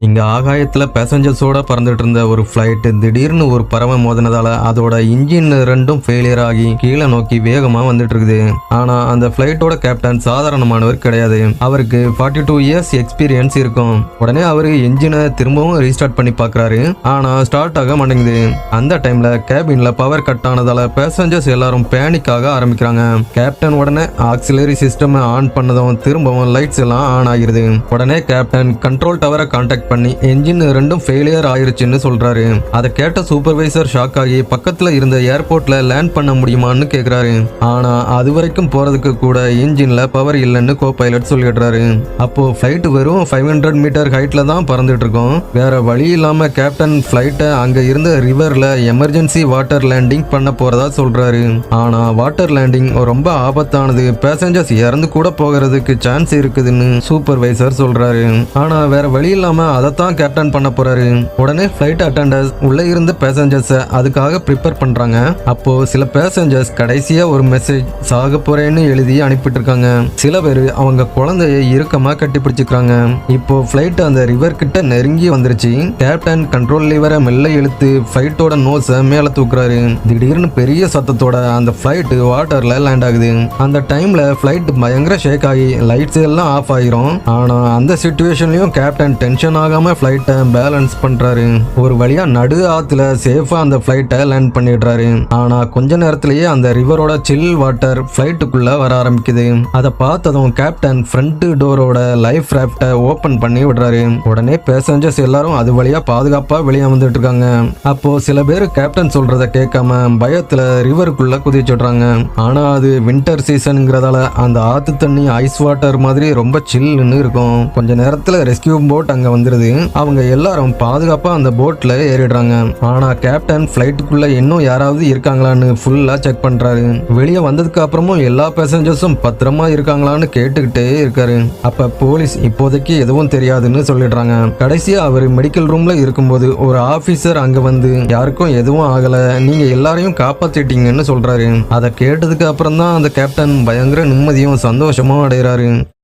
இங்க ஆகாயத்துல பேசஞ்சர்ஸோட பறந்துட்டு இருந்த ஒரு ஃபிளைட் திடீர்னு ஒரு பறவை மோதினதால அதோட இன்ஜின் ரெண்டும் ஃபெயிலியர் ஆகி கீழே நோக்கி வேகமா வந்துட்டு இருக்குது. ஆனா அந்த ஃபிளைட்டோட கேப்டன் சாதாரணமானவர் கிடையாது. அவருக்கு 42 இயர்ஸ் எக்ஸ்பீரியன்ஸ் இருக்கும். உடனே அவரு என்ஜினை திரும்பவும் ரீஸ்டார்ட் பண்ணி பாக்குறாரு. ஆனா ஸ்டார்ட் ஆக மாட்டேங்குது. அந்த டைம்ல கேபின்ல பவர் கட் ஆனதால பேசஞ்சர்ஸ் எல்லாரும் பேனிக் ஆக ஆரம்பிக்கிறாங்க. கேப்டன் உடனே ஆக்சிலரி சிஸ்டம் ஆன் பண்ணதும் திரும்பவும் லைட்ஸ் எல்லாம் ஆன் ஆகிருது. உடனே கேப்டன் கண்ட்ரோல் டவரை கான்டாக்ட் பண்ணி என்ஜின் ரெண்டும் ஃபெயிலியர் ஆயிருச்சுன்னு சொல்றாரு. அதை கேட்ட சூப்பர்வைசர் ஷாக் ஆகி பக்கத்துல இருந்த ஏர்போர்ட்ல லேண்ட் பண்ண முடியுமான்னு கேக்குறாரு. ஆனா அது வரைக்கும் போறதுக்கு கூட என்ஜின்ல பவர் இல்லைன்னு கோ பைலட் சொல்லிடுறாரு. அப்போ ஃபிளைட் வெறும் 500 மீட்டர் ஹைட்ல தான் பறந்துட்டு இருக்கோம். வேற வழி இல்லாம கேப்டன் ஃபிளைட்டை அங்க இருந்த ரிவர்ல எமர்ஜென்சி வாட்டர் லேண்டிங் பண்ண போறதா சொல்றாரு. ஆனா வாட்டர் லேண்டிங் ரொம்ப ஆபத்தானது, பேசஞ்சர்ஸ் இறந்து கூட போகிறதுக்கு சான்ஸ் இருக்குதுன்னு சூப்பர்வைசர் சொல்றாரு. ஆனா வேற வழி இல்லாம அதைத்தான் கேப்டன் பண்ண போறாரு. உடனே ஃபிளைட் அட்டெண்டர்ஸ் உள்ள இருந்த பேசஞ்சர்ஸை அதுக்காக ப்ரிப்பேர் பண்றாங்க. அப்போ சில பேசஞ்சர்ஸ் கடைசியா ஒரு மெசேஜ் சாக போறேன்னு எழுதி அனுப்பிட்டு இருக்காங்க. சில பேர் அவங்க குழந்தைய இறுக்கமா கட்டி பிடிச்சிக்கிறாங்க. இப்போ ஃபிளைட் அந்த ரிவர் கிட்ட நெருங்கி வந்துருச்சு. கேப்டன் கண்ட்ரோல் லிவரை மெல்ல இழுத்து ஃபிளைட்டோட நோஸை மேல தூக்குறாரு. திடீர்னு பெரிய சத்தத்தோட அந்த ஃபிளைட் வாட்டர்ல லேண்ட் ஆகுது. அந்த டைம்ல ஃபிளைட் பயங்கர ஷேக் ஆகி லைட்ஸ் எல்லாம் ஆஃப் ஆயிரும். ஆனா அந்த சிச்சுவேஷன்லயும் கேப்டன் டென்ஷன் ஆகாம ஃபிளைட்டை பேலன்ஸ் பண்றாரு. ஒரு வழியா நடு ஆத்துல சேஃபா அந்த ஃபிளைட்டை லேண்ட் பண்ணிடுறாரு. ஆனா கொஞ்ச நேரத்திலேயே அந்த ரிவரோட சில் வாட்டர் ஃபிளைட்டுக்குள்ள வர ஆரம்பிக்குது. அதை பார்த்ததும் கேப்டன் ஃப்ரண்ட் டோரோட லைஃப் ராஃப்டை ஓபன் பண்ணி விடுறாரு. உடனே பேசஞ்சர்ஸ் எல்லாரும் அது வழியா பாதுகாப்பா வெளியே வந்துட்டு இருக்காங்க. அப்போ சில பேர் கேப்டன் சொல்றத கேட்காம பயத்துல ரிவருக்குள்ள குதிச்சுடுறாங்க. ஆனா அது வின்டர் சீசன்ங்கிறதால அந்த ஆத்து தண்ணி ஐஸ் வாட்டர் மாதிரி ரொம்ப சில்லுன்னு இருக்கும். கொஞ்ச நேரத்துல ரெஸ்கியூ போட் அங்க வந்துருது. அவங்க எல்லாரும் பாதுகாப்பா அந்த போட்ல ஏறிடுறாங்க. ஆனா கேப்டன் ஃபிளைட்டுக்குள்ள இன்னும் யாராவது இருக்காங்களான்னு ஃபுல்லா செக் பண்றாரு. வெளியே வந்ததுக்கு அப்புறமும் எல்லா பேசஞ்சர்ஸும் பத்திரமா இருக்காங்களான்னு கேட்டுக்கிட்டே இருக்காரு. அப்ப போலீஸ் இப்போதைக்கு எதுவும் தெரியாதுன்னு சொல்லிடுறாங்க. கடைசியா அவர் மெடிக்கல் ரூம்ல இருக்கும்போது ஒரு ஆபீசர் அங்க வந்து யாருக்கும் எதுவும் ஆகல, நீங்க எல்லாரையும் காப்பாத்திட்டீங்கன்னு சொல்றாரு. அதை கேட்டதுக்கு அப்புறம் தான் அந்த கேப்டன் பயங்கர நிம்மதியும் சந்தோஷமும் அடைகிறாரு.